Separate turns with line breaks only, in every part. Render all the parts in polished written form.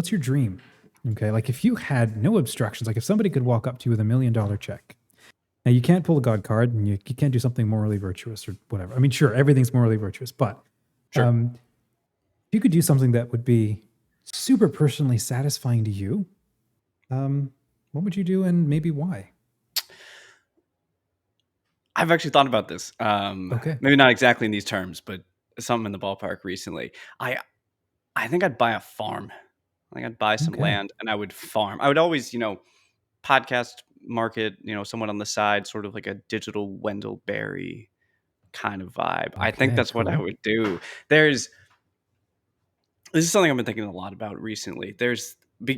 what's your dream? Okay, like if you had no obstructions, like if somebody could walk up to you with $1 million check. Now you can't pull a God card, and you can't do something morally virtuous or whatever. I mean, sure, everything's morally virtuous, but
Sure.
if you could do something that would be super personally satisfying to you, what would you do, and maybe why?
I've actually thought about this.
Okay.
Maybe not exactly in these terms, but something in the ballpark recently. I think I'd buy a farm. I think I'd buy some
Okay.
land and I would farm. I would always, podcast market, someone on the side, sort of like a digital Wendell Berry kind of vibe. I think
Okay.
that's what I
Cool.
would do. This is something I've been thinking a lot about recently.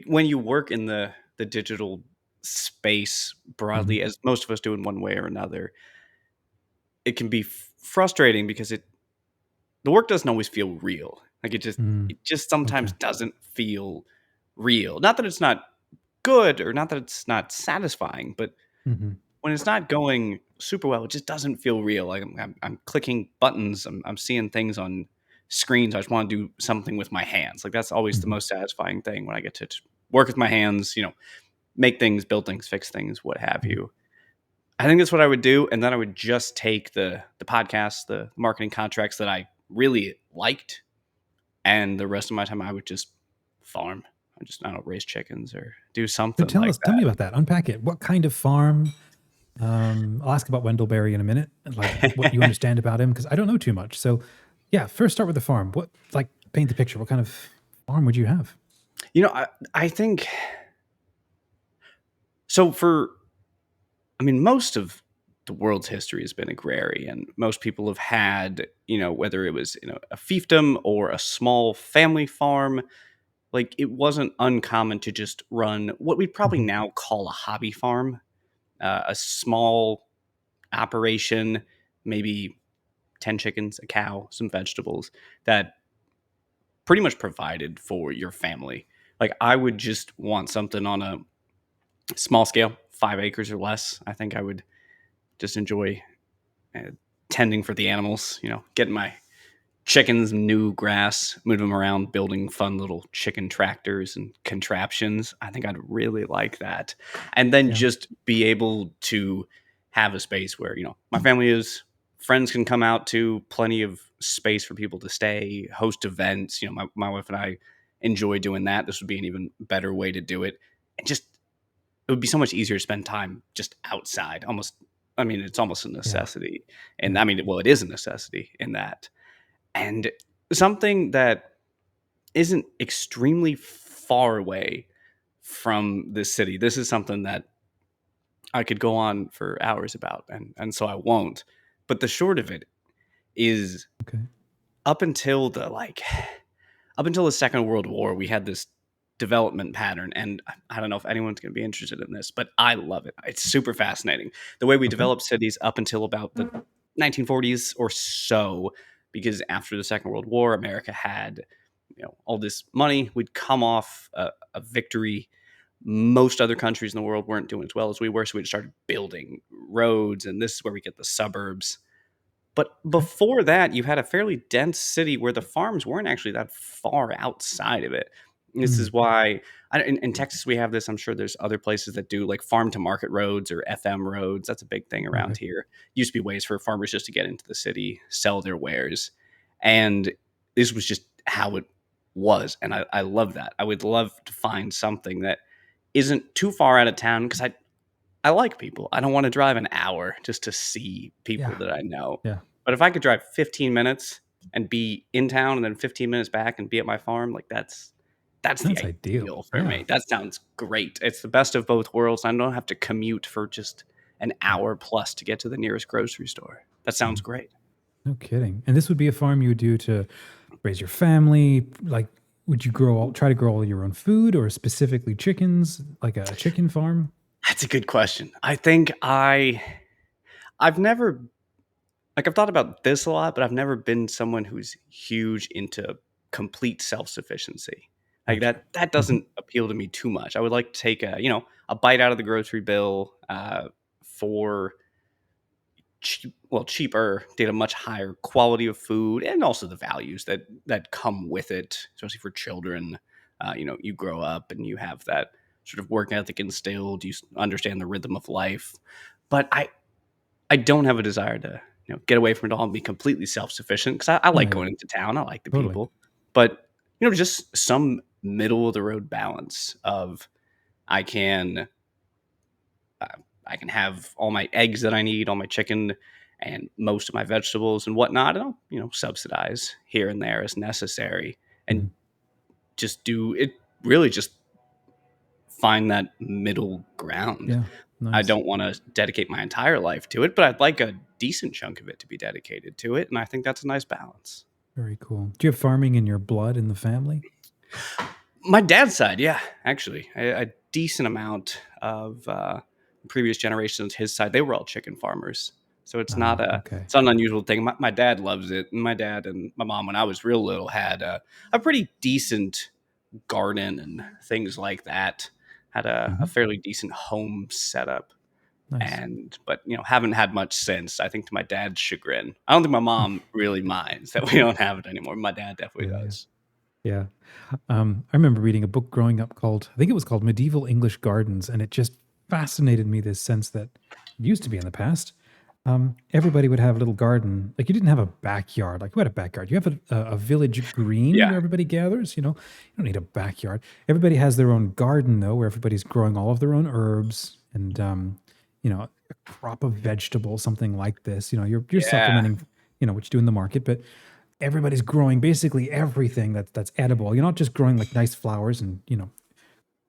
When you work in the digital space
Mm-hmm.
broadly, as most of us do in one way or another, it can be frustrating because the work doesn't always feel real. Like
Mm,
it just
okay.
sometimes doesn't feel real. Not that it's not good or not that it's not satisfying, but
Mm-hmm.
when it's not going super well, it just doesn't feel real. Like I'm clicking buttons, I'm seeing things on screens. I just want to do something with my hands. Like that's always the
Mm-hmm.
most satisfying thing when I get to work with my hands. Make things, build things, fix things, what have
Mm-hmm.
you. I think that's what I would do, and then I would just take the podcast, the marketing contracts that I really liked, and the rest of my time I would just farm. I don't know, raise chickens or do
So
something like
tell me about that. Unpack it. What kind of farm? I'll ask about Wendell Berry in a minute, and like what you
that.
understand about him, because I don't know too much. So, yeah, first start with the farm. What, like, paint the picture. What kind of farm would you have?
I think so. Most of the world's history has been agrarian. Most people have had, whether it was a fiefdom or a small family farm. Like it wasn't uncommon to just run what we'd probably
Mm-hmm.
now call a hobby farm, a small operation, maybe 10 chickens, a cow, some vegetables that pretty much provided for your family. Like I would just want something on a small scale, 5 acres or less. I think I would just enjoy uh, tending for the animals, getting my chickens new grass, move them around, building fun little chicken tractors and contraptions. I think I'd really like that. And then
Yeah.
just be able to have a space where, my family is, friends can come out to, plenty of space for people to stay, host events. My wife and I enjoy doing that. This would be an even better way to do it. And just, it would be so much easier to spend time just outside. It's almost a
Yeah.
necessity. And
Yeah.
well, it is a necessity in that. And something that isn't extremely far away from this city. This is something that I could go on for hours about, and so I won't. But the short of it is
Okay.
up until up until the Second World War, we had this development pattern, and I don't know if anyone's going to be interested in this, but I love it. It's super fascinating the way we
Okay.
developed cities up until about the 1940s or so, because after the Second World War, America had all this money. We'd come off a victory. Most other countries in the world weren't doing as well as we were, so we just started building roads, and this is where we get the suburbs. But
Okay.
before that, you had a fairly dense city where the farms weren't actually that far outside of it. This
Mm.
is why in Texas we have this. I'm sure there's other places that do like farm to market roads or FM roads. That's a big thing around
Okay.
here. Used to be ways for farmers just to get into the city, sell their wares. And this was just how it was. And I love that. I would love to find something that isn't too far out of town because I like people. I don't want to drive an hour just to see people
Yeah.
that I know.
Yeah.
But if I could drive 15 minutes and be in town and then 15 minutes back and be at my farm, like that's the
That's ideal.
ideal for
Yeah.
me. That sounds great. It's the best of both worlds. I don't have to commute for just an
Yeah.
hour plus to get to the nearest grocery store. That sounds
Mhm.
great.
No kidding. And this would be a farm you would do to raise your family. Like, would you try to grow all your own food, or specifically chickens, like a chicken farm?
That's a good question. I think I've never I've thought about this a lot, but I've never been someone who's huge into complete self-sufficiency. Like
Gotcha.
that
Hmm.
doesn't appeal to me too much. I would like to take a bite out of the grocery bill for cheaper, to get a much higher quality of food, and also the values that come with it, especially for children. you grow up and you have that sort of work ethic instilled. You understand the rhythm of life, but I don't have a desire to get away from it all and be completely self sufficient because I
Yeah,
like
yeah,
going into town. I like the
totally.
people, but just some middle of the road balance of I can uh, I can have all my eggs that I need, all my chicken, and most of my vegetables and whatnot. And I'll subsidize here and there as necessary, and
Mhm.
just do it. Really, just find that middle ground.
Yeah,
I
nice.
don't want to dedicate my entire life to it, but I'd like a decent chunk of it to be dedicated to it, and I think that's a nice balance.
Very cool. Do you have farming in your blood in the family?
My dad's side, yeah, actually, a decent amount of previous generations. His side, they were all chicken farmers, so
Okay.
it's not an unusual thing. My dad loves it, and my dad and my mom, when I was real little, had a pretty decent garden and things like that. Had a
Mhm.
fairly decent home setup,
Nice.
and but haven't had much since. I think to my dad's chagrin. I don't think my mom really minds that we don't have it anymore. My dad definitely
Yeah, yeah.
does.
Yeah. I remember reading a book growing up called, I think it was called Medieval English Gardens, and it just fascinated me this sense that it used to be in the past. Everybody would have a little garden. Like you didn't have a backyard. Like who had a backyard? You have a village green
Yeah,
where everybody gathers. You don't need a backyard. Everybody has their own garden though, where everybody's growing all of their own herbs and a crop of vegetables, something like this. You're
yeah,
supplementing, what you do in the market, but everybody's growing basically everything that's edible. You're not just growing like nice flowers and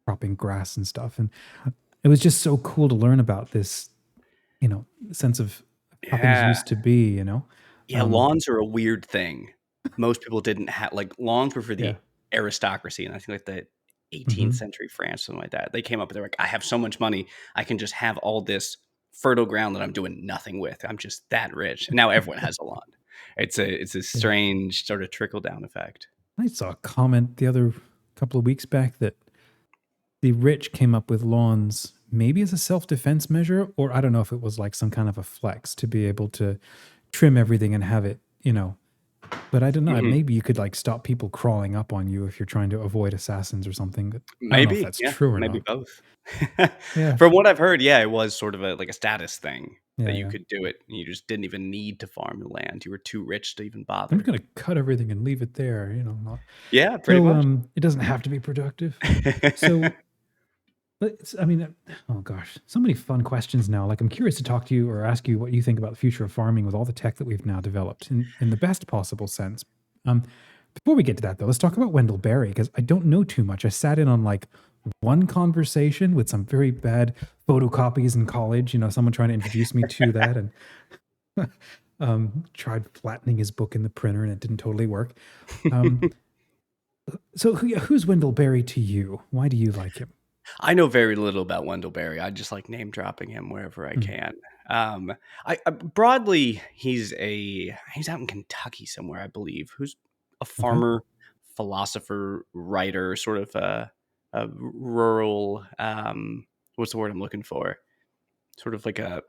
cropping grass and stuff. And it was just so cool to learn about this, sense of how things
yeah.
used to be.
Yeah,
Um,
lawns are a weird thing. Most people didn't have like lawns were for
yeah.
the aristocracy, and I think like the 18th
Hmm.
century France, something like that. They came up, they're like, I have so much money, I can just have all this fertile ground that I'm doing nothing with. I'm just that rich, and now everyone has a lawn. It's a
Yeah.
strange sort of trickle down effect.
I saw a comment the other couple of weeks back that the rich came up with lawns maybe as a self-defense measure, or I don't know if it was like some kind of a flex to be able to trim everything and have it, but I don't know.
Mhm.
Maybe you could like stop people crawling up on you if you're trying to avoid assassins or something. But I don't know if
Maybe,
that's
yeah,
true or
maybe
not.
both.
Yeah.
From what I've heard, yeah, it was sort of a status thing that
Yeah.
you
Yeah.
could do it. You just didn't even need to farm the land. You were too rich to even
I'm just
bother.
gonna cut everything and leave it there. Not
Yeah, pretty
so.
much.
It doesn't have to be productive. So, I mean, oh gosh, so many fun questions now. Like, I'm curious to talk to you or ask you what you think about the future of farming with all the tech that we've now developed in the best possible sense. Um, Before we get to that, though, let's talk about Wendell Berry because I don't know too much. I sat in on like one conversation with some very bad photocopies in college. Someone trying to introduce me to that, and tried flattening his book in the printer, and it didn't totally work. Um, so, who's Wendell Berry to you? Why do you like him?
I know very little about Wendell Berry. I just like name dropping him wherever I
Hmm.
can. Um, broadly, he's out in Kentucky somewhere, I believe. Who's a
Okay.
farmer, philosopher, writer, sort of a rural. What's the word I'm looking for? Sort of like a.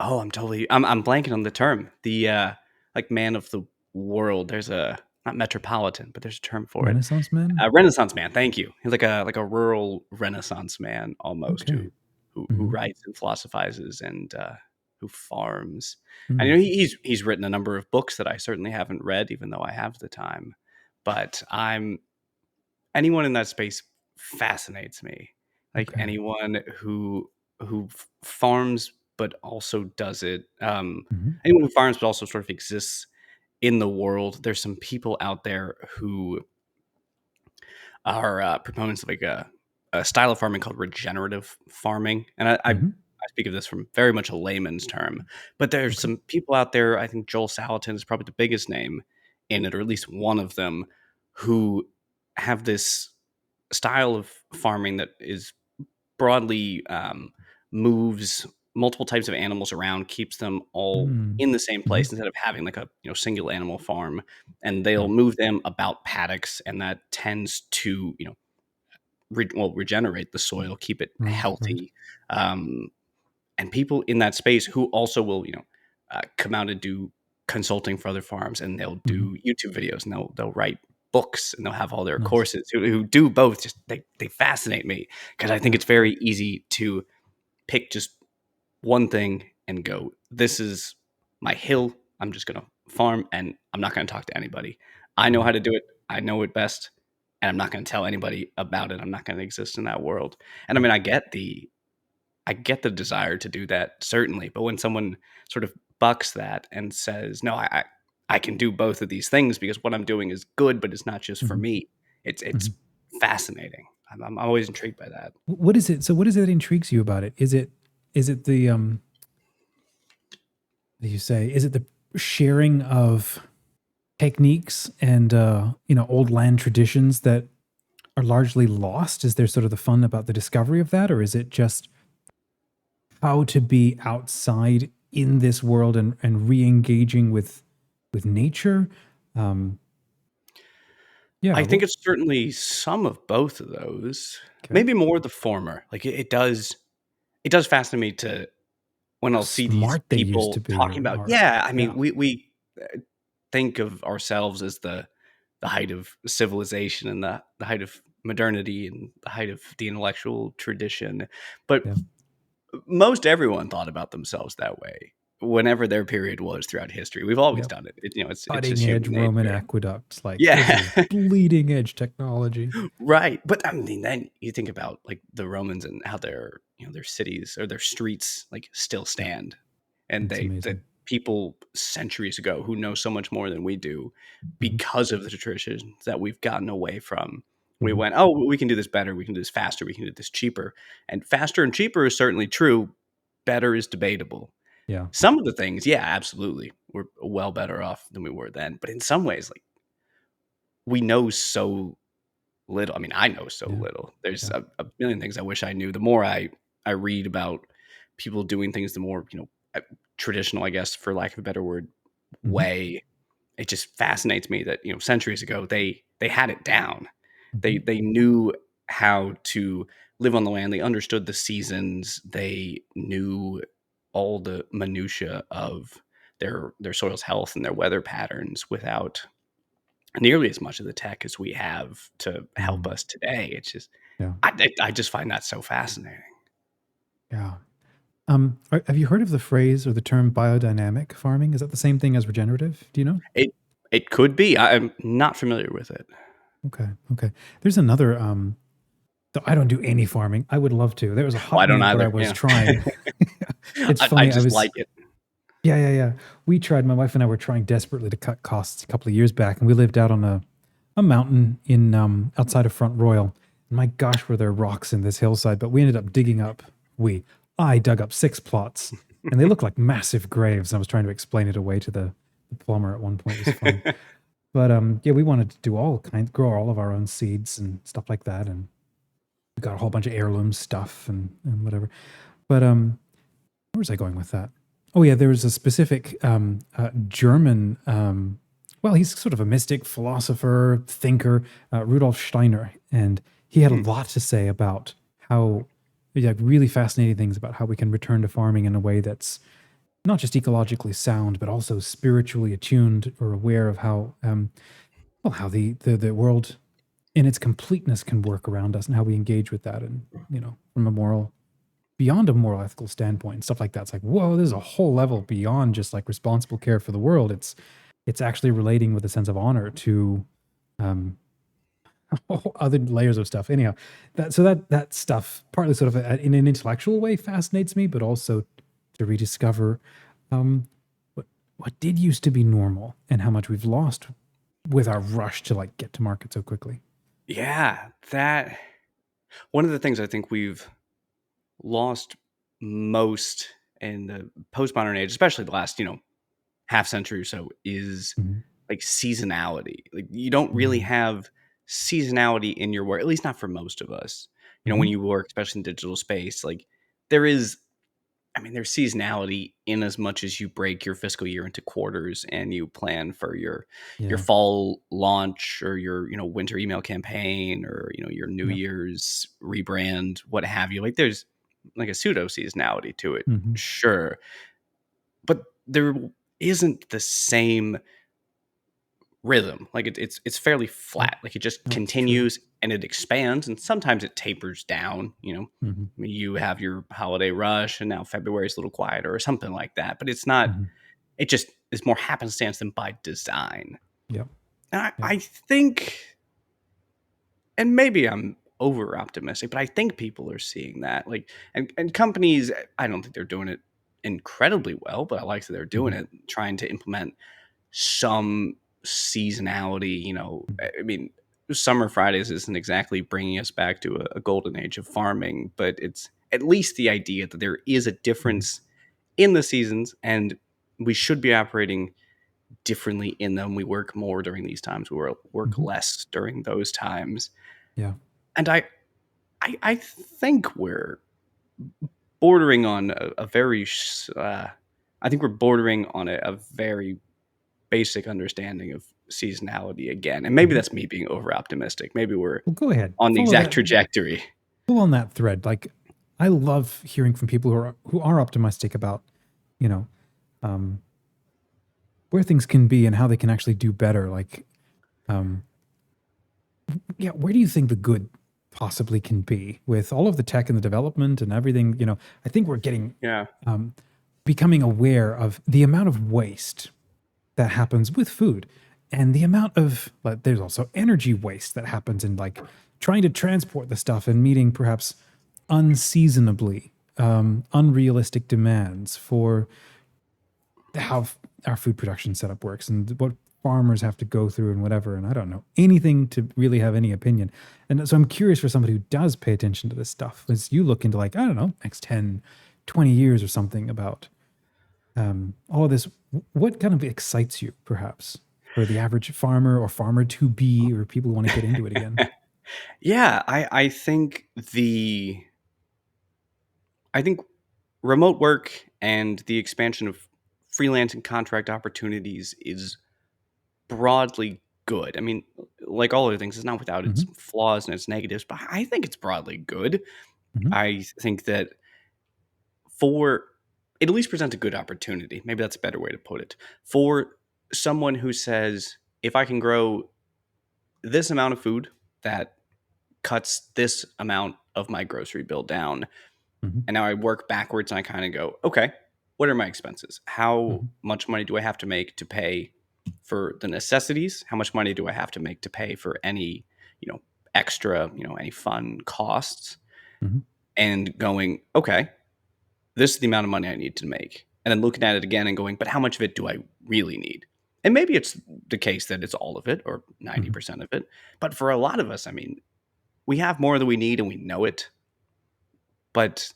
Oh, I'm blanking on the term. The like man of the world. There's a not metropolitan, but there's a term for it.
Renaissance man.
A Renaissance man, thank you. He's like a rural Renaissance man almost
Okay.
who
Hmm.
writes and philosophizes and who farms. And
Mm.
he's written a number of books that I certainly haven't read, even though I have the time. But I'm anyone in that space fascinates me. Like
Okay.
anyone who farms but also does it.
Hmm.
Anyone who farms but also sort of exists in the world. There's some people out there who are proponents of like a style of farming called regenerative farming, and
Hmm.
I speak of this from very much a layman's term. But there's
Okay.
some people out there. I think Joel Salatin is probably the biggest name in it, or at least one of them, who have this style of farming that is broadly moves multiple types of animals around, keeps them all
Mm.
in the same
Hmm.
place instead of having like a single animal farm, and they'll
Right.
move them about paddocks, and that tends to regenerate the soil, keep it
Right. Right.
healthy. Um, and people in that space who also will, come out and do consulting for other farms, and they'll
Hmm.
do YouTube videos, and they'll write. books and they'll have all their
Nice.
courses who do both. Just they fascinate me because I think
Yeah.
it's very easy to pick just one thing and go, this is my hill. I'm just going to farm and I'm not going to talk to anybody. I know
Mhm.
how to do it. I know it best. And I'm not going to tell anybody about it. I'm not going to exist in that world. And I
Yeah.
mean, I get the desire to do that, certainly. But when someone sort of bucks that and says, no, I can do both of these things because what I'm doing is good, but it's not just for
Mhm.
me. It's
Mhm.
fascinating. I'm always intrigued by that.
What is it? So what is it that intrigues you about it? Is it the what do you say? Is it the sharing of techniques and old land traditions that are largely lost? Is there sort of the fun about the discovery of that, or is it just how to be outside in this world and re-engaging with nature? Um, yeah.
I think
What?
it's certainly some of both of those.
Okay.
Maybe more the former. Like it does fascinate me to when
How
I'll see these
smart they used to
people
be,
talking
or
about,
are.
yeah, I
Yeah.
mean, we think of ourselves as the height of civilization and the height of modernity and the height of the intellectual tradition. But
Yeah.
most everyone thought about themselves that way whenever their period was throughout history. We've always
Yep.
done it. It's just
Cutting
human
edge Roman
nature.
aqueducts. Like, this
Yeah.
is bleeding edge technology.
Right, but I mean, then you think about like the Romans and how their cities or their streets like still
Yeah.
stand, and
It's
the
amazing.
people centuries ago who know so much more than we do
Hmm.
because of the traditions that we've gotten away from. We
Hmm.
went, oh, we can do this better, we can do this faster, we can do this cheaper, and faster and cheaper is certainly true. Better is debatable.
Yeah.
Some of the things, yeah, absolutely, we're well better off than we were then, but in some ways, like we know so little. I mean, I know so
Yeah.
little. There's
Yeah.
a million things I wish I knew. The more I read about people doing things, the more traditional, I guess, for lack of a better word,
Hmm.
way. It just fascinates me that centuries ago they had it down.
Hmm.
They knew how to live on the land. They understood the seasons. They knew all the minutia of their soil's health and their weather patterns without nearly as much of the tech as we have to help
Mm.
us today. It's just
Yeah.
I just find that so fascinating.
Yeah. Have you heard of the phrase or the term biodynamic farming? Is that the same thing as regenerative? Do you know?
It it could be. I'm not familiar with it.
Okay. Okay. There's another. So I don't do any farming. I would love to. There was a
Oh, I
hot
don't
minute where I
either.
was
Yeah.
trying. It's
I
funny. I
just
was.
like it.
Yeah. Yeah. Yeah. We tried. My wife and I were trying desperately to cut costs a couple of years back, and we lived out on a mountain in outside of Front Royal. And my gosh, were there rocks in this hillside? But we ended up digging up. I dug up 6 plots, and they looked like massive graves. And I was trying to explain it away to the plumber at one point. It was funny, but yeah, we wanted to do all kinds, grow all of our own seeds and stuff like that, and we got a whole bunch of heirloom stuff and whatever. But where was I going with that? Oh yeah, there was a specific German. Well, he's sort of a mystic, philosopher, thinker, Rudolf Steiner, and he had a
Hmm.
lot to say about how, yeah, really fascinating things about how we can return to farming in a way that's not just ecologically sound, but also spiritually attuned or aware of how, how the world in its completeness can work around us and how we engage with that, and from a moral beyond a moral ethical standpoint and stuff like that. It's like, whoa, there's a whole level beyond just like responsible care for the world. It's actually relating with a sense of honor to um other layers of stuff. Anyhow, that stuff partly sort of in an intellectual way fascinates me, but also to rediscover um what what did used to be normal and how much we've lost with our rush to like get to market so quickly.
Yeah, that one of the things I think we've lost most in the postmodern age, especially the last half century or so, is
Mhm.
like seasonality. Like you don't really
Mm.
have seasonality in your work, at least not for most of us. When
Mhm.
you work, especially in digital space, like there is, I mean, there's seasonality in as much as you break your fiscal year into quarters and you plan for your
Yeah.
fall launch or your winter email campaign or your New
Yep.
Year's rebrand, what have you. Like there's like a pseudo seasonality to it,
Mhm.
sure, but there isn't the same rhythm. Like it's fairly
Yep.
flat. Like it just
No, it's true.
continues and it expands, and sometimes it tapers down.
Hmm.
I mean, you have your holiday rush, and now February's a little quieter or something like that. But it's not.
Hmm.
It just is more happenstance than by design.
Yep.
And
Yep.
I think, and maybe I'm over optimistic, but I think people are seeing that. Like, and companies, I don't think they're doing it incredibly well, but I like that they're doing
Hmm.
it, trying to implement some seasonality. I mean, Summer Fridays isn't exactly bringing us back to a golden age of farming, but it's at least the idea that there is a
Hmm.
difference in the seasons, and we should be operating differently in them. We work more during these times. We work
Hmm.
less during those times,
Yeah.
and I think we're bordering on a very. I think we're bordering on a very basic understanding of seasonality again. And maybe
Hmm.
that's me being over optimistic. Maybe we're
Well, go ahead.
on the
Follow
exact
that.
trajectory.
Go on that thread. Like, I love hearing from people who are optimistic about, you know, um, where things can be and how they can actually do better. Like, um, yeah, where do you think the good possibly can be with all of the tech and the development and everything? I think we're getting
Yeah.
um, becoming aware of the amount of waste that happens with food and the amount of like, there's also energy waste that happens in like trying to transport the stuff and meeting perhaps unseasonably unrealistic demands for how our food production setup works and what farmers have to go through and whatever. And I don't know anything to really have any opinion. And so I'm curious for somebody who does pay attention to this stuff as you look into like, I don't know, next 10, 20 years or something about all of this. What kind of excites you perhaps for the average farmer or farmer to be, or people who want to get into it again?
Yeah, I think remote work and the expansion of freelance and contract opportunities is broadly good. I mean, like all other things, it's not without its
Hmm.
flaws and its negatives, but I think it's broadly good.
Hmm.
I think that for it at least presents a good opportunity. Maybe that's a better way to put it. For someone who says, if I can grow this amount of food that cuts this amount of my grocery bill down,
Hmm.
and now I work backwards and I kind of go, okay, what are my expenses? How
Hmm.
much money do I have to make to pay for the necessities? How much money do I have to make to pay for any, extra, any fun costs?
Hmm.
And going, okay, this is the amount of money I need to make. And then looking at it again and going, but how much of it do I really need? And maybe it's the case that it's all of it or
Hmm.
90% of it. But for a lot of us, I mean, we have more than we need and we know it. But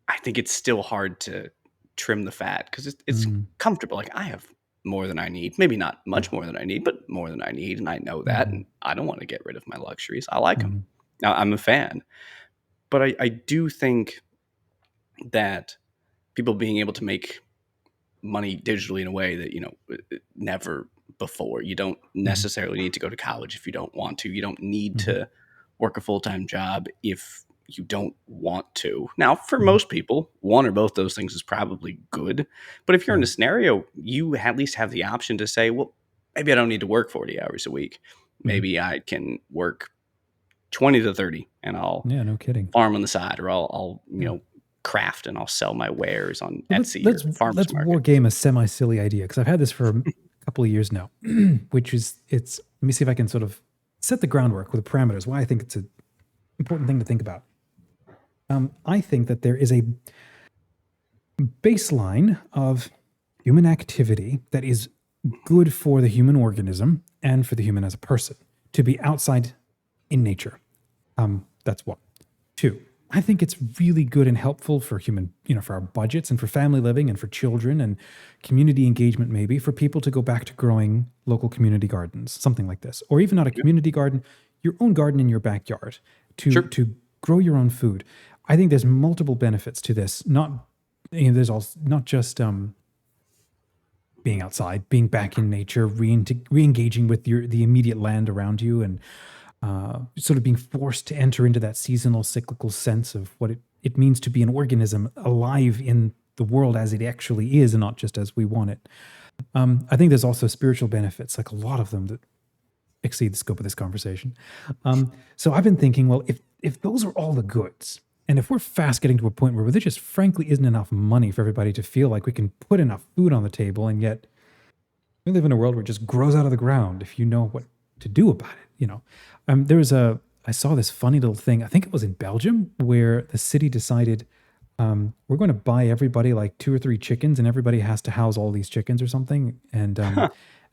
I think it's still hard to trim the fat because it's
Hmm.
comfortable. Like I have more than I need. Maybe not
Yeah.
much more than I need, but more than I need. And I know that.
Hmm.
And I don't want to get rid of my luxuries. I like them.
Hmm.
Now, I'm a fan. But I do think that people being able to make money digitally in a way that never before. You don't
Hmm.
necessarily need to go to college if you don't want to. You don't need
Hmm.
to work a full-time job if you don't want to. Now, for
Hmm.
most people, one or both those things is probably good. But if you're in
Yeah.
a scenario, you at least have the option to say, well, maybe I don't need to work 40 hours a week.
Hmm.
Maybe I can work 20 to 30 and I'll
Yeah. No kidding.
farm on the side, or I'll
Yeah.
craft and I'll sell my wares on
So
Etsy or farmers
let's war
market.
game a semi silly idea because I've had this for a couple of years now, which is it's. Let me see if I can sort of set the groundwork with the parameters. Why I think it's an important thing to think about. I think that there is a baseline of human activity that is good for the human organism and for the human as a person to be outside in nature. That's one. Two, I think it's really good and helpful for human, for our budgets and for family living and for children and community engagement, maybe for people to go back to growing local community gardens, something like this, or even not a
Yeah,
community garden, your own garden in your backyard
sure.
to grow your own food. I think there's multiple benefits to this. There's also not just being outside, being back in nature, re-engaging with the immediate land around you, and sort of being forced to enter into that seasonal cyclical sense of what it means to be an organism alive in the world as it actually is and not just as we want it. I think there's also spiritual benefits, like a lot of them that exceed the scope of this conversation. So I've been thinking, well, if those are all the goods, and if we're fast getting to a point where there just frankly isn't enough money for everybody to feel like we can put enough food on the table, and yet we live in a world where it just grows out of the ground if you know what to do about it. There was a I saw this funny little thing. I think it was in Belgium where the city decided we're going to buy everybody like two or three chickens, and everybody has to house all these chickens or something. And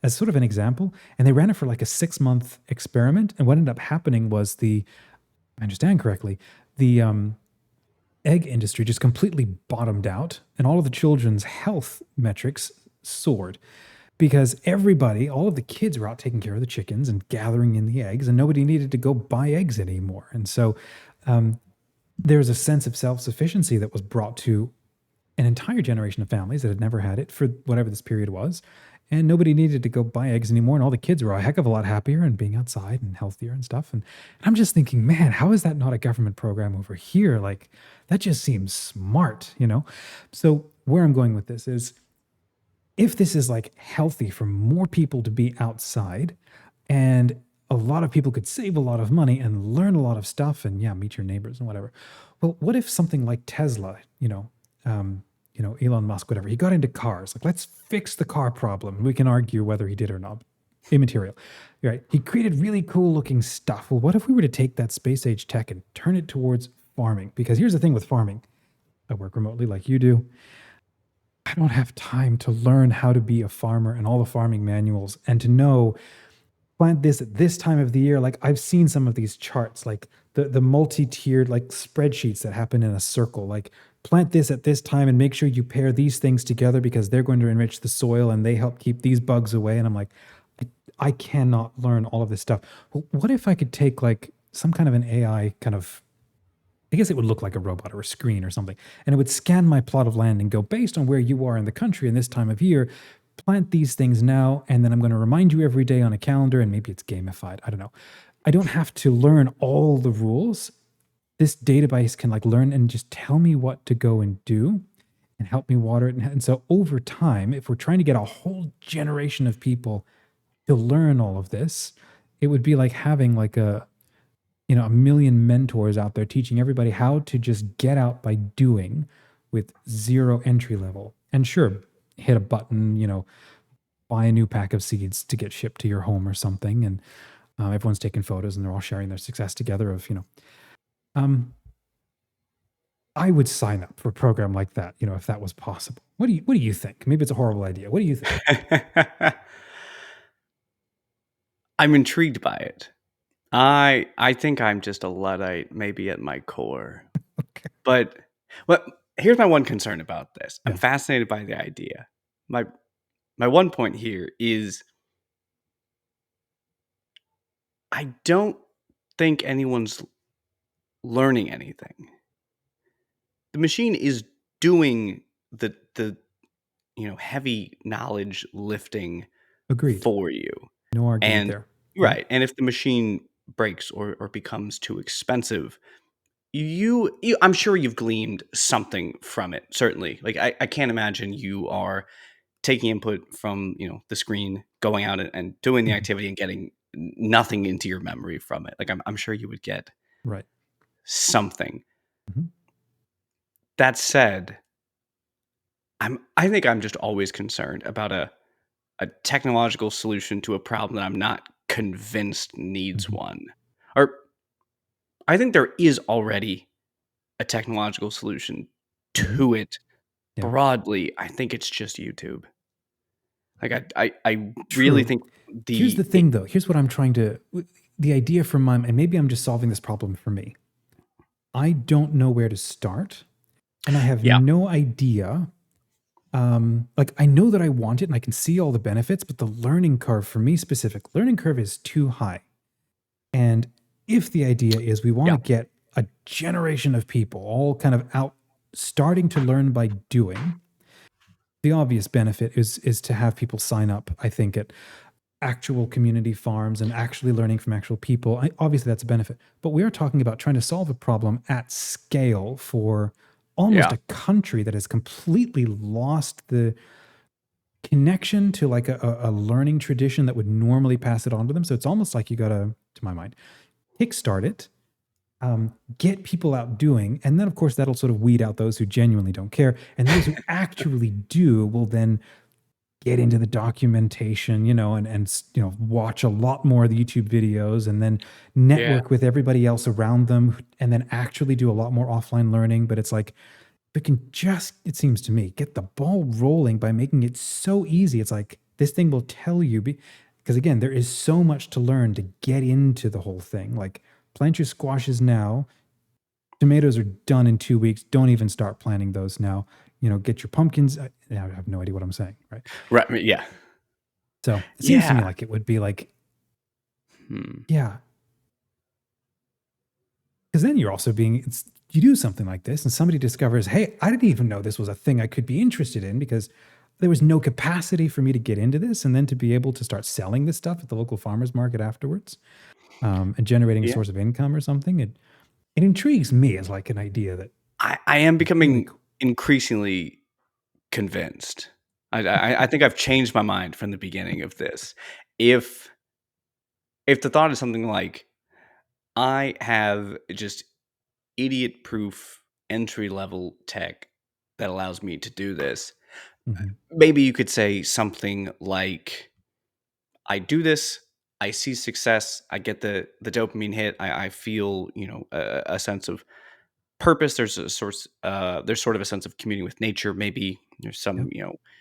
as sort of an example, and they ran it for like a 6 month experiment. And what ended up happening was if I understand correctly, the egg industry just completely bottomed out, and all of the children's health metrics soared because everybody, all of the kids were out taking care of the chickens and gathering in the eggs, and nobody needed to go buy eggs anymore. And so there's a sense of self sufficiency that was brought to an entire generation of families that had never had it for whatever this period was. And nobody needed to go buy eggs anymore. And all the kids were a heck of a lot happier and being outside and healthier and stuff. And I'm just thinking, man, how is that not a government program over here? Like, that just seems smart. So, where I'm going with this is if this is like healthy for more people to be outside, and a lot of people could save a lot of money and learn a lot of stuff and yeah, meet your neighbors and whatever. Well, what if something like Tesla, Elon Musk, whatever, he got into cars. Like, let's fix the car problem. We can argue whether he did or not. Immaterial. Right. He created really cool looking stuff. Well, what if we were to take that space age tech and turn it towards farming? Because here's the thing with farming. I work remotely like you do. I don't have time to learn how to be a farmer and all the farming manuals and to know plant this at this time of the year. Like, I've seen some of these charts, like the multi-tiered like spreadsheets that happen in a circle. Like, plant this at this time and make sure you pair these things together because they're going to enrich the soil and they help keep these bugs away. And I'm like, I cannot learn all of this stuff. Well, what if I could take like some kind of an AI kind of, I guess it would look like a robot or a screen or something, and it would scan my plot of land and go, based on where you are in the country and this time of year, plant these things now, and then I'm going to remind you every day on a calendar, and maybe it's gamified. I don't know. I don't have to learn all the rules. This database can like learn and just tell me what to go and do and help me water it. And so over time, if we're trying to get a whole generation of people to learn all of this, it would be like having like a million mentors out there teaching everybody how to just get out by doing with zero entry level. And sure, hit a button, buy a new pack of seeds to get shipped to your home or something. And everyone's taking photos and they're all sharing their success together um, I would sign up for a program like that, if that was possible. What do you think? Maybe it's a horrible idea. What do you think?
I'm intrigued by it. I think I'm just a Luddite, maybe at my core.
Okay.
But here's my one concern about this. I'm
Yeah.
fascinated by the idea. My one point here is I don't think anyone's learning anything. The machine is doing the heavy knowledge lifting
Agreed.
for you.
No argument
And
there. Yeah.
right, and if the machine breaks or becomes too expensive, you I'm sure you've gleaned something from it. Certainly, like I can't imagine you are taking input from the screen, going out and doing the
Mhm.
activity and getting nothing into your memory from it. Like I'm sure you would get
Right.
something.
Mhm.
That said, I think I'm just always concerned about a technological solution to a problem that I'm not convinced needs
Mhm.
one. Or I think there is already a technological solution
Mhm.
to it
Yeah.
broadly. I think it's just YouTube. Like I really
True.
think
Here's
the
the thing, though. Here's what I'm trying to, the idea from my, and maybe I'm just solving this problem for me. I don't know where to start, and I have
yeah,
no idea. Like, I know that I want it and I can see all the benefits, but the learning curve for me specific, learning curve is too high. And if the idea is we want
yeah,
to get a generation of people all kind of out starting to learn by doing, the obvious benefit is to have people sign up, I think, at actual community farms and actually learning from actual people. Obviously, that's a benefit. But we are talking about trying to solve a problem at scale for almost
yeah,
a country that has completely lost the connection to like a learning tradition that would normally pass it on to them. So it's almost like you got to my mind, kickstart it, get people out doing, and then of course that'll sort of weed out those who genuinely don't care, and those who actually do will then get into the documentation, and watch a lot more of the YouTube videos, and then
Yeah.
network with everybody else around them, and then actually do a lot more offline learning. But it's like we can just, it seems to me, get the ball rolling by making it so easy. It's like this thing will tell you, because again, there is so much to learn to get into the whole thing. Like plant your squashes now. Tomatoes are done in 2 weeks. Don't even start planting those now. Get your pumpkins. I have no idea what I'm saying, right?
Right. Yeah.
So it seems to me
Yeah.
like it would be like,
Hmm.
yeah, because then you're also you do something like this and somebody discovers, hey, I didn't even know this was a thing I could be interested in because there was no capacity for me to get into this. And then to be able to start selling this stuff at the local farmer's market afterwards, and generating a
Yeah.
source of income or something, it intrigues me as like an idea that
I am
is really
becoming
cool.
increasingly convinced. I think I've changed my mind from the beginning of this. If if the thought is something like, I have just idiot proof entry level tech that allows me to do this,
Mhm.
maybe you could say something like, I do this, I see success, I get the dopamine hit, I feel, a sense of purpose. There's sort of a sense of communing with nature. Maybe there's
Yeah.
some,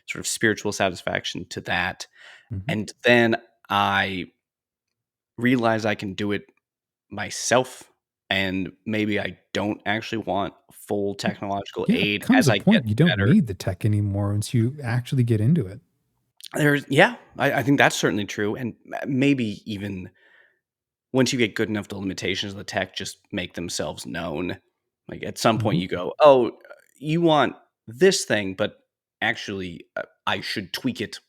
sort of spiritual satisfaction to that.
Mhm.
And then I realize I can do it myself. And maybe I don't actually want full technological
Yeah.
aid
Comes
as
a
I get
point you don't
better.
need the tech anymore once you actually get into it.
Yeah, I think that's certainly true. And maybe even once you get good enough, the limitations of the tech just make themselves known. Like at some point,
Mhm.
you go, "Oh, you want this thing, but actually, I should tweak it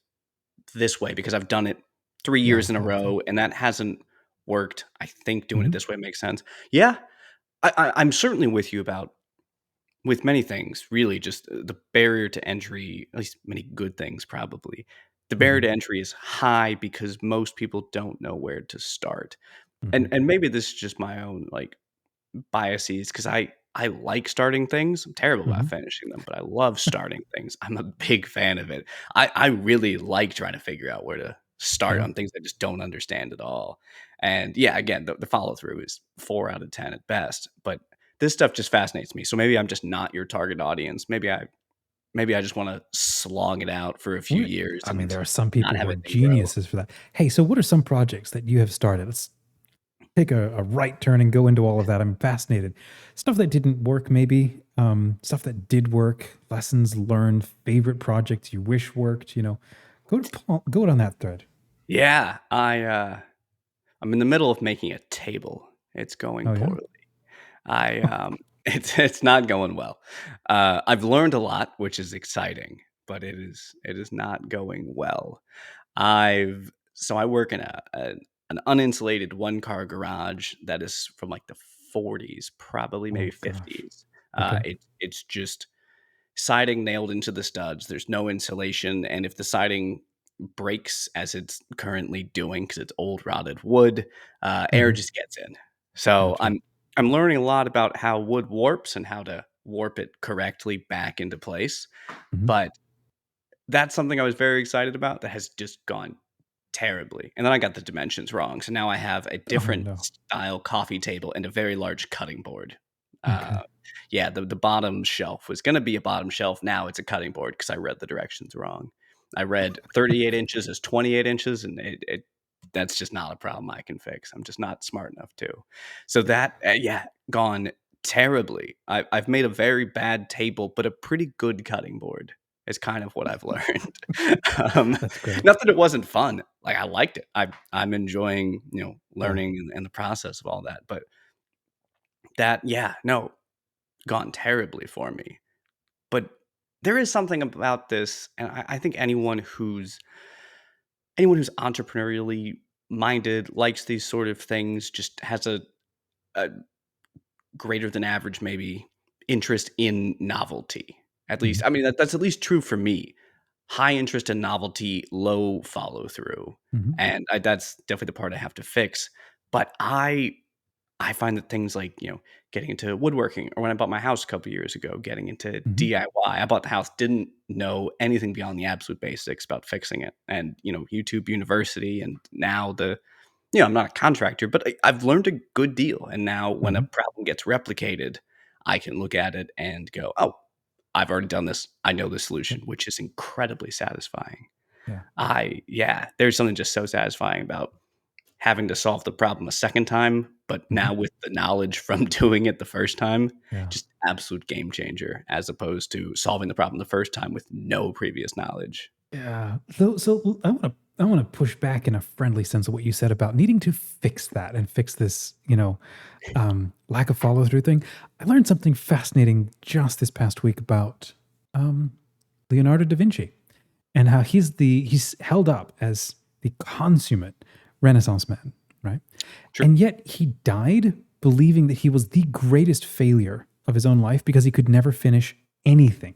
this way because I've done it 3 years in a
Exactly.
row, and that hasn't worked. I think doing it
Mhm.
this way makes sense." Yeah, I'm certainly with you about with many things. Really, just the barrier to entry, at least many good things, probably. The barrier
Mhm.
to entry is high because most people don't know where to start. And
Mhm.
and maybe this is just my own, like, biases because I like starting things. I'm terrible about
Mhm.
finishing them, but I love starting things. I'm a big fan of it. I really like trying to figure out where to start
Yeah.
on things I just don't understand at all. And yeah, again, the follow through is 4 out of 10 at best. But this stuff just fascinates me. So maybe I'm just not your target audience. Maybe I just want to slog it out for a few
Well,
years
I mean,
and
there are some
not
people
have
who are
anything grow.
geniuses for that. Hey, so what are some projects that you have started? Let's take a right turn and go into all of that. I'm fascinated. Stuff that didn't work, maybe. Stuff that did work. Lessons learned. Favorite projects you wish worked. Go on that thread.
Yeah, I'm in the middle of making a table. It's going
Oh yeah.
poorly. It's not going well. I've learned a lot, which is exciting, but it is not going well. I work in an uninsulated one car garage that is from like the 40s, probably maybe
Oh gosh.
50s.
Okay.
It's just siding nailed into the studs. There's no insulation, and if the siding breaks as it's currently doing because it's old rotted wood, air
Hmm.
just gets in. So
Gotcha.
I'm learning a lot about how wood warps and how to warp it correctly back into place.
Hmm.
But that's something I was very excited about that has just gone terribly. And then I got the dimensions wrong. So now I have a
Oh
different
no.
style coffee table and a very large cutting board.
Okay.
Uh, yeah, the bottom shelf was going to be a bottom shelf. Now it's a cutting board because I read the directions wrong. I read 38 inches as 28 inches, and that's just not a problem I can fix. I'm just not smart enough to. So that, yeah, gone terribly. I've made a very bad table, but a pretty good cutting board is kind of what I've learned. um,
That's great.
Not that it wasn't fun. Like I liked it. I'm enjoying,
Yeah.
learning and the process of all that. But that, yeah, no, gone terribly for me. But there is something about this, and I think anyone who's entrepreneurially minded, likes these sort of things, just has a greater than average maybe interest in novelty. At least,
Mhm.
I mean, that's at least true for me. high interest and novelty, low follow through,
Mhm.
and that's definitely the part I have to fix. But I find that things like, getting into woodworking, or when I bought my house a couple years ago, getting into
Mhm.
DIY. I bought the house, didn't know anything beyond the absolute basics about fixing it. And, YouTube University, and now I'm not a contractor, but I've learned a good deal. And now when a
Mhm.
problem gets replicated, I can look at it and go, oh, I've already done this. I know the
Yep.
solution, which is incredibly satisfying.
Yeah.
Yeah, there's something just so satisfying about having to solve the problem a second time, but
Mhm.
now with the knowledge from doing it the first time,
Yeah.
just absolute game changer, as opposed to solving the problem the first time with no previous knowledge.
Yeah. So I wanna push back in a friendly sense of what you said about needing to fix that and fix this, lack of follow through thing. I learned something fascinating just this past week about um, Leonardo da Vinci and how he's held up as the consummate Renaissance man, right?
Sure.
And yet he died believing that he was the greatest failure of his own life because he could never finish anything.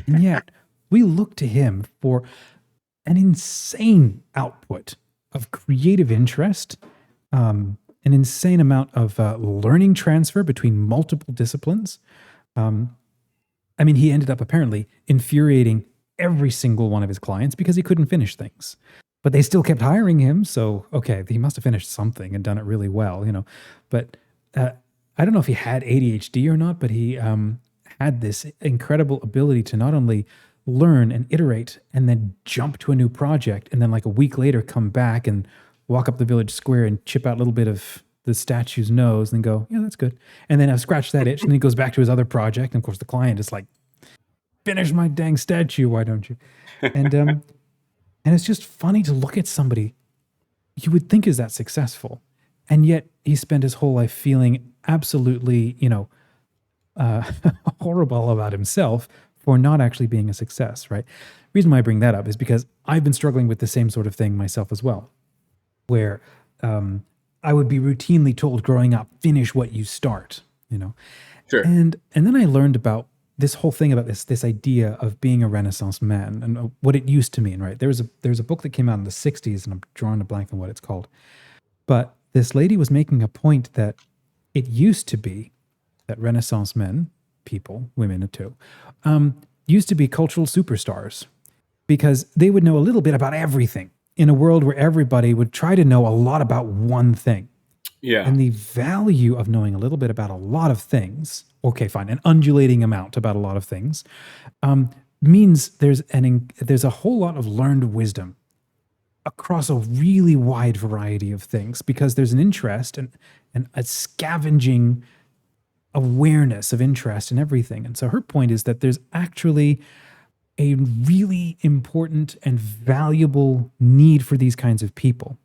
And yet we look to him for an insane output of creative interest, an insane amount of learning transfer between multiple disciplines. Um, I mean, he ended up apparently infuriating every single one of his clients because he couldn't finish things. But they still kept hiring him. So, okay, he must have finished something and done it really well. But uh, I don't know if he had ADHD or not, but he had this incredible ability to not only learn and iterate and then jump to a new project and then, like, a week later, come back and walk up the village square and chip out a little bit of the statue's nose and go, yeah, that's good. And then I've scratched that itch. And then he goes back to his other project. And of course, the client is like, finish my dang statue. Why don't you? And it's just funny to look at somebody you would think is that successful. And yet he spent his whole life feeling absolutely, uh, horrible about himself for not actually being a success, right? Reason why I bring that up is because I've been struggling with the same sort of thing myself as well, where um, I would be routinely told growing up, finish what you start, you know,
Sure.
and then I learned about this whole thing about this idea of being a Renaissance man and what it used to mean. Right, there's a book that came out in the '60s, and I'm drawing a blank on what it's called. But this lady was making a point that it used to be that Renaissance men, people, women too, used to be cultural superstars because they would know a little bit about everything in a world where everybody would try to know a lot about one thing.
Yeah.
And the value of knowing a little bit about a lot of things, okay, fine, an undulating amount about a lot of things, means there's a whole lot of learned wisdom across a really wide variety of things because there's an interest and a scavenging awareness of interest in everything. And so her point is that there's actually a really important and valuable need for these kinds of people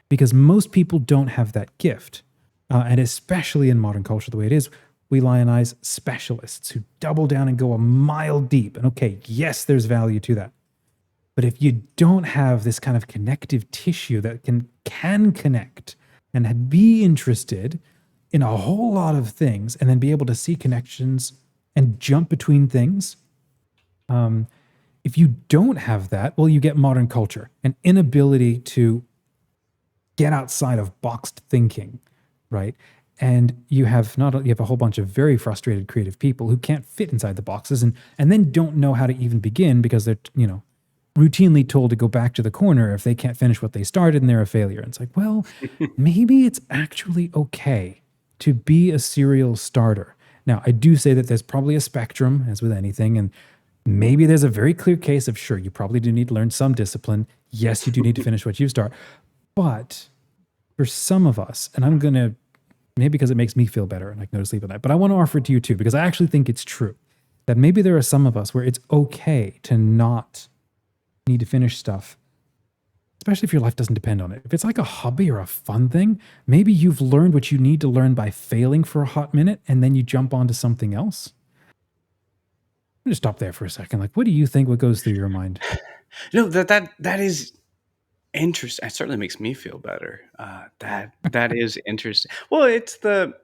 because most people don't have that gift. And especially in modern culture, the way it is, we lionize specialists who double down and go a mile deep. And okay, yes, there's value to that. But if you don't have this kind of connective tissue that can connect and be interested in a whole lot of things and then be able to see connections and jump between things, um, if you don't have that, well, you get modern culture, an inability to get outside of boxed thinking, right? And you have not you have a whole bunch of very frustrated creative people who can't fit inside the boxes and then don't know how to even begin because they're routinely told to go back to the corner if they can't finish what they started and they're a failure. And it's like, well, maybe it's actually okay to be a serial starter. Now, I do say that there's probably a spectrum, as with anything, and maybe there's a very clear case of sure, you probably do need to learn some discipline. Yes, you do need to finish what you start. But for some of us, and I'm going to, maybe because it makes me feel better and I can go to sleep at night, but I want to offer it to you too, because I actually think it's true that maybe there are some of us where it's okay to not need to finish stuff, especially if your life doesn't depend on it. If it's like a hobby or a fun thing, maybe you've learned what you need to learn by failing for a hot minute and then you jump onto something else. I'm going to stop there for a second. Like, what do you think? What goes through your mind?
No, that is interesting. It certainly makes me feel better. That is interesting. Well, it's the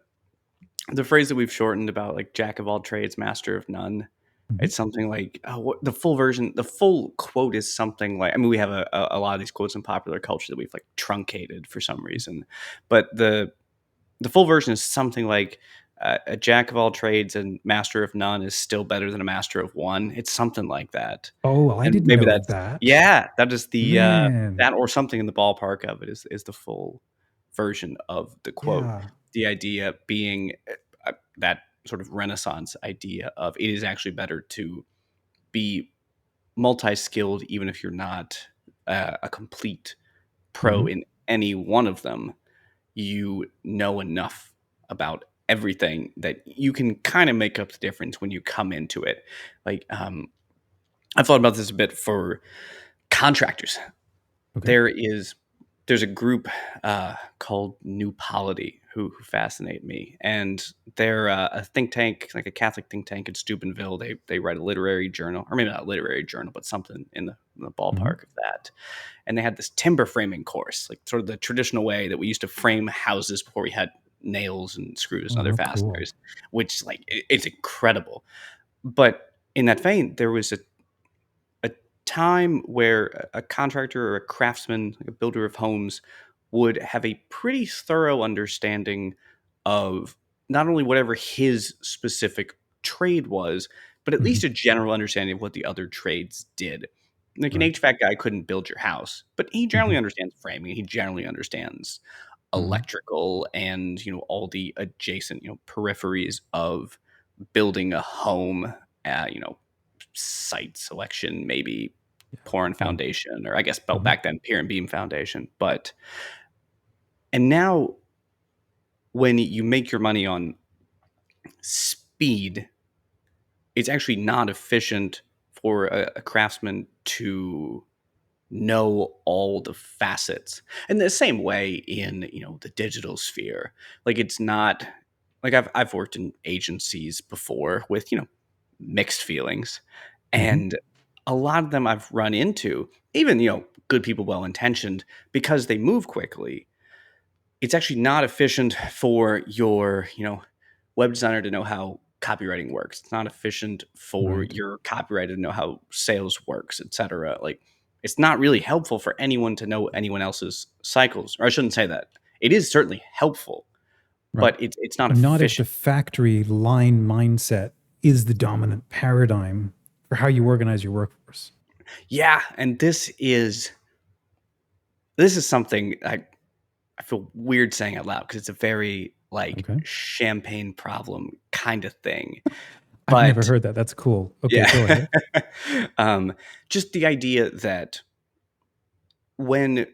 phrase that we've shortened about, like, jack of all trades, master of none.
Mhm.
It's something like, the full version, the full quote is something like, I mean, we have a lot of these quotes in popular culture that we've like truncated for some reason, but the full version is something like, a jack of all trades and master of none is still better than a master of one. It's something like that.
Oh, well, I
And
didn't
maybe
know
that's,
that.
yeah, that is the,
Man.
that or something in the ballpark of it is the full version of the quote.
Yeah.
The idea being, that sort of Renaissance idea of it is actually better to be multi-skilled, even if you're not, a complete pro
Mhm.
in any one of them. You know enough about everything that you can kind of make up the difference when you come into it. Like, I've thought about this a bit for contractors.
Okay.
There is there's a group, called New Polity who fascinate me, and they're, a think tank, like a Catholic think tank in Steubenville. They write a literary journal, or maybe not a literary journal, but something in the
Mhm.
ballpark of that. And they had this timber framing course, like sort of the traditional way that we used to frame houses before we had nails and screws and other
Oh, cool.
fasteners, which like it's incredible. But in that vein, there was a time where a contractor or a craftsman, like a builder of homes, would have a pretty thorough understanding of not only whatever his specific trade was, but at least
Mhm.
a general understanding of what the other trades did. Like an
Right.
HVAC guy couldn't build your house, but he generally
Mhm.
understands framing. He generally understands
Mhm.
electrical and all the adjacent peripheries of building a home. You know, site selection, maybe
Yeah.
pouring
Yeah.
foundation, or I guess
Mhm.
back then pier and beam foundation. But and now when you make your money on speed, it's actually not efficient for a craftsman to know all the facets. And the same way in, the digital sphere. Like it's not like I've worked in agencies before with, mixed feelings.
Mhm.
And a lot of them I've run into, even, good people well intentioned, because they move quickly, it's actually not efficient for your, web designer to know how copywriting works. It's not efficient for
Right.
your copywriter to know how sales works, etc. Like it's not really helpful for anyone to know anyone else's cycles. Or I shouldn't say that. It is certainly helpful,
Right.
but it's not
Not if the
efficient.
factory line mindset is the dominant paradigm for how you organize your workforce.
Yeah, and this is something I feel weird saying out loud because it's a very like
Okay.
champagne problem kind of thing.
I've never
But
heard that. That's cool. Okay, go
yeah.
ahead.
um, just the idea that when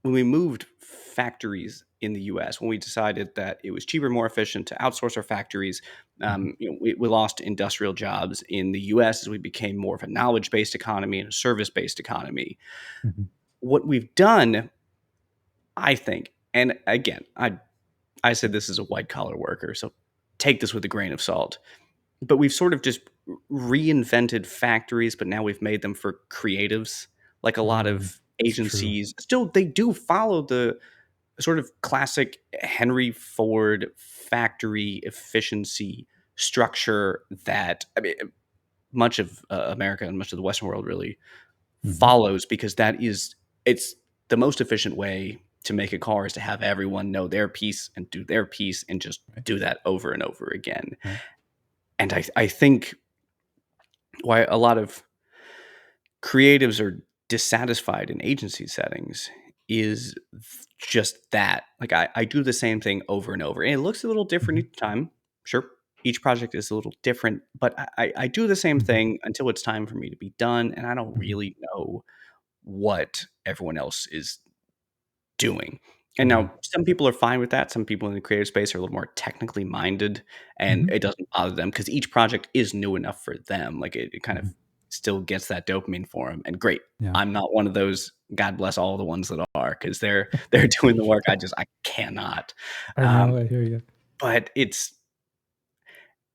when we moved factories in the US, when we decided that it was cheaper, more efficient to outsource our factories,
Mhm.
we lost industrial jobs in the US as we became more of a knowledge based economy and a service based economy.
Mhm.
What we've done, I think, and again, I said this is a white collar worker, so take this with a grain of salt. But we've sort of just reinvented factories, but now we've made them for creatives. Like a lot of
It's true.
agencies, still they do follow the sort of classic Henry Ford factory efficiency structure that I mean, much of America and much of the Western world really
Mhm.
follows because it's the most efficient way to make a car is to have everyone know their piece and do their piece and just
Right.
do that over and over again.
Right.
And I think why a lot of creatives are dissatisfied in agency settings is just that. Like I do the same thing over and over, and it looks a little different
Mhm.
each time. Sure, each project is a little different, but I do the same
Mhm.
thing until it's time for me to be done, and I don't
Mhm.
really know what everyone else is doing. And
Yeah.
now some people are fine with that. Some people in the creative space are a little more technically minded and
Mhm.
it doesn't bother them because each project is new enough for them. Like it kind of
Mhm.
still gets that dopamine for them. And great.
Yeah.
I'm not one of those. God bless all the ones that are because they're doing the work. I cannot.
I
Um,
know, I hear you.
but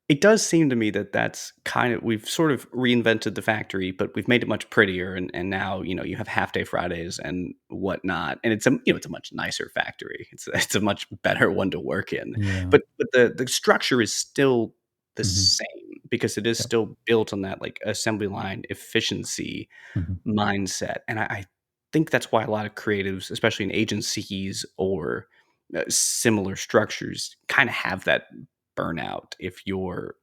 it does seem to me that that's kind of we've sort of reinvented the factory, but we've made it much prettier, and now you have half day Fridays and whatnot, and it's a much nicer factory. It's a much better one to work in,
Yeah.
but the structure is still the
Mhm.
same. because it is
Yep.
still built on that like assembly line efficiency
Mhm.
mindset. And I think that's why a lot of creatives, especially in agencies or similar structures, kind of have that burnout if
Yeah.
you're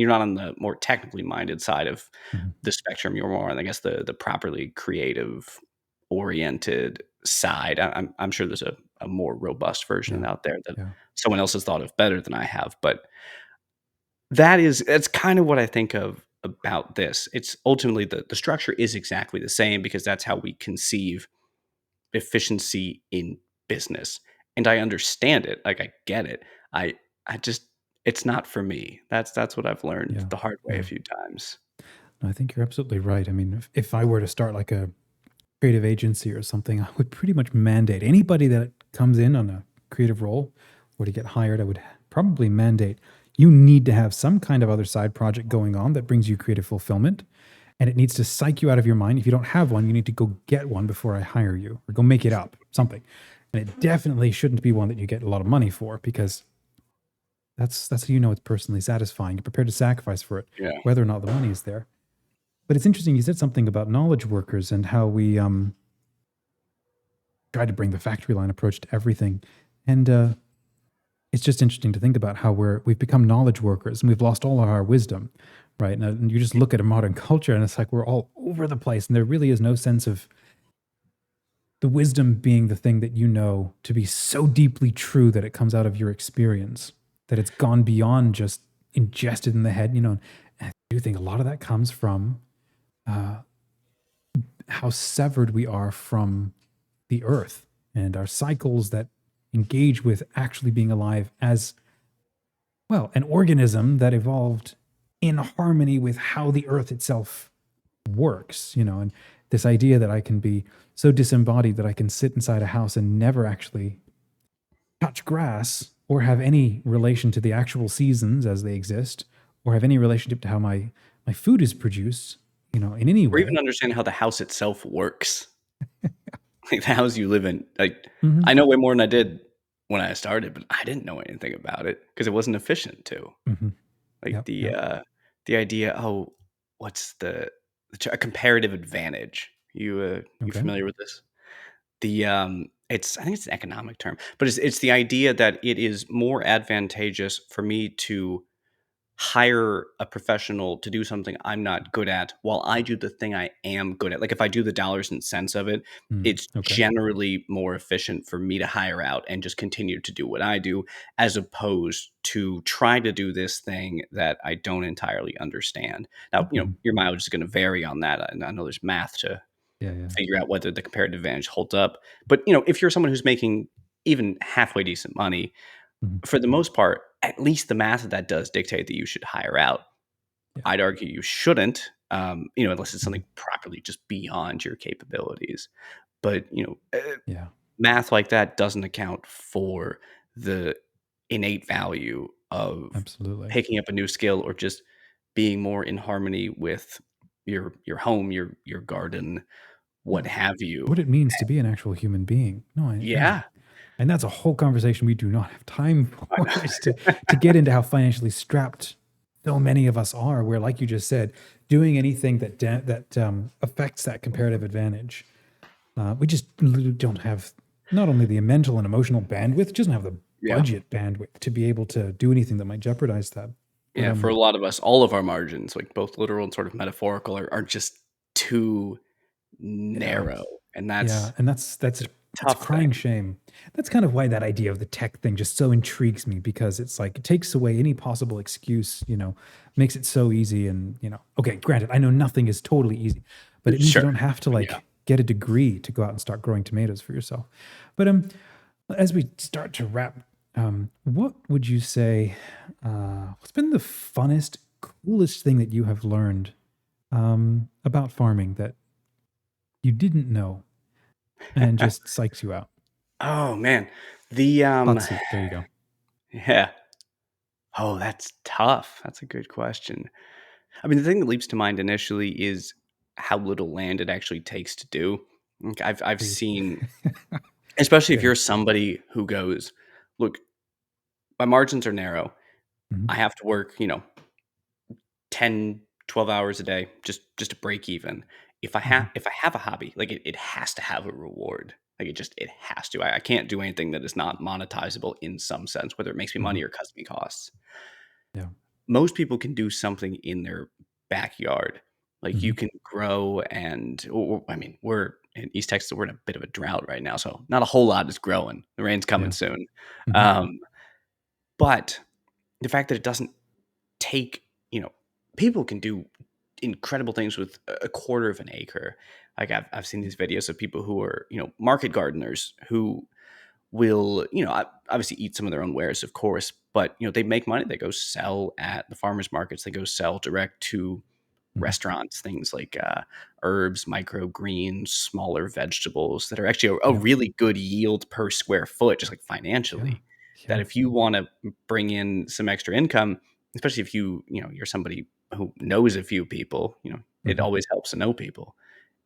not on the more technically minded side of
Mhm.
the spectrum. You're more on, I guess, the properly creative oriented side. I'm sure there's a more robust version
Yeah.
out there that
Yeah.
someone else has thought of better than I have. But that's kind of what I think of about this. It's ultimately the structure is exactly the same because that's how we conceive efficiency in business. And I understand it. Like I get it. I I just it's not for me. That's what I've learned
Yeah.
the hard way a
Yeah.
few times.
No, I think you're absolutely right. I mean, if I were to start like a creative agency or something, I would pretty much mandate anybody that comes in on a creative role or to get hired, I would probably mandate you need to have some kind of other side project going on that brings you creative fulfillment. And it needs to psych you out of your mind. If you don't have one, you need to go get one before I hire you or go make it up, something. And it definitely shouldn't be one that you get a lot of money for because that's how you know it's personally satisfying. You're prepared to sacrifice for it,
Yeah.
whether or not the money is there. But it's interesting. You said something about knowledge workers and how we tried to bring the factory line approach to everything. And it's just interesting to think about how we've become knowledge workers and we've lost all of our wisdom, right? And you just look at a modern culture and it's like we're all over the place, and there really is no sense of the wisdom being the thing that you know to be so deeply true that it comes out of your experience, that it's gone beyond just ingested in the head, you know. And I do think a lot of that comes from uh, how severed we are from the earth and our cycles that engage with actually being alive as, well, an organism that evolved in harmony with how the earth itself works, you know. And this idea that I can be so disembodied that I can sit inside a house and never actually touch grass or have any relation to the actual seasons as they exist or have any relationship to how my food is produced, you know, in any
Or even
way.
understand how the house itself works. Like the house you live in. Like
Hmm.
I know way more than I did when I started, but I didn't know anything about it because it wasn't efficient to.
Hmm.
Like
Yep. Yep.
the idea, oh, what's a comparative advantage? You
Okay.
familiar with this? It's I think it's an economic term, but it's the idea that it is more advantageous for me to hire a professional to do something I'm not good at while I do the thing I am good at. Like if I do the dollars and cents of it,
Mm.
it's
Okay.
generally more efficient for me to hire out and just continue to do what I do as opposed to try to do this thing that I don't entirely understand. Now,
Mhm.
your mileage is going to vary on that. And I know there's math to
Yeah. Yeah.
figure out whether the comparative advantage holds up. But, if you're someone who's making even halfway decent money,
Mhm.
for the most part, at least the math of that does dictate that you should hire out.
Yeah.
I'd argue you shouldn't, unless it's
Mhm.
something properly just beyond your capabilities. But,
Yeah.
math like that doesn't account for the innate value of
Absolutely.
picking up a new skill or just being more in harmony with your home, your garden, what
Yeah.
have you.
What it means to be an actual human being. No, yeah.
Yeah.
And that's a whole conversation we do not have time
I
for,
know.
just to get into how financially strapped so many of us are. Where, like you just said, doing anything that affects that comparative advantage, we just literally don't have not only the mental and emotional bandwidth, just don't have the
Yeah.
budget bandwidth to be able to do anything that might jeopardize that. But
Yeah, for a lot of us, all of our margins, like both literal and sort of metaphorical, are just too
yeah.
narrow, and
Yeah,
that's
and
that's a
it's a
tough
crying
thing.
shame. That's kind of why that idea of the tech thing just so intrigues me because it's like it takes away any possible excuse, you know, makes it so easy and, you know, okay, granted, I know nothing is totally easy, but it means you
Sure.
don't have to
Yeah.
like get a degree to go out and start growing tomatoes for yourself. But as we start to wrap, what would you say what's been the funnest, coolest thing that you have learned about farming that you didn't know and just psychs you out?
Oh, man. The,
Hot seat. There you go.
yeah. Oh, that's tough. That's a good question. I mean, the thing that leaps to mind initially is how little land it actually takes to do. Like, I've
Agreed.
seen, especially if
Yeah.
you're somebody who goes, "Look, my margins are narrow.
Mhm.
I have to work, 10, 12 hours a day, just to break even.
Mhm.
If I have a hobby, like it has to have a reward. Like it has to. I can't do anything that is not monetizable in some sense, whether it makes me
Mhm.
money or cuts me costs.
Yeah.
Most people can do something in their backyard. Like you
Mhm.
can grow I mean, we're in East Texas, we're in a bit of a drought right now, so not a whole lot is growing. The rain's coming
Yeah.
soon.
Mhm.
Um, but the fact that it doesn't take, people can do incredible things with a quarter of an acre. Like I've seen these videos of people who are, market gardeners who will, obviously eat some of their own wares, of course, but they make money. They go sell at the farmers markets. They go sell direct to
Mhm.
restaurants, things like herbs, microgreens, smaller vegetables that are actually a
Yeah.
really good yield per square foot, just like
Yeah.
financially. That
Yeah.
if you want to bring in some extra income, especially if you're somebody who knows a few people, it
Mhm.
always helps to know people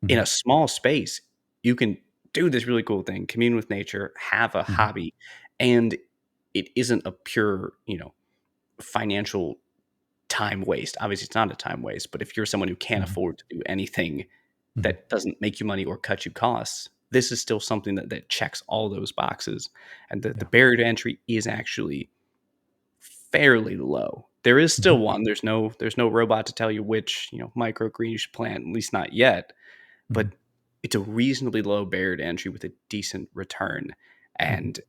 in
Mhm.
a small space. You can do this really cool thing, commune with nature, have a
Mhm.
hobby, and it isn't a pure, financial time waste. Obviously, it's not a time waste, but if you're someone who can't
Mhm.
afford to do anything
Mhm.
that doesn't make you money or cut you costs, this is still something that checks all those boxes. And the
Yeah.
barrier to entry is actually fairly low. There is still
Mhm.
one. There's no robot to tell you which, microgreen you should plant, at least not yet.
Mhm.
But it's a reasonably low barrier to entry with a decent return.
Mhm.
And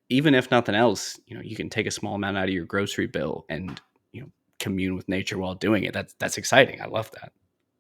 even if nothing else, you can take a small amount out of your grocery bill and, commune with nature while doing it. That's exciting. I love that.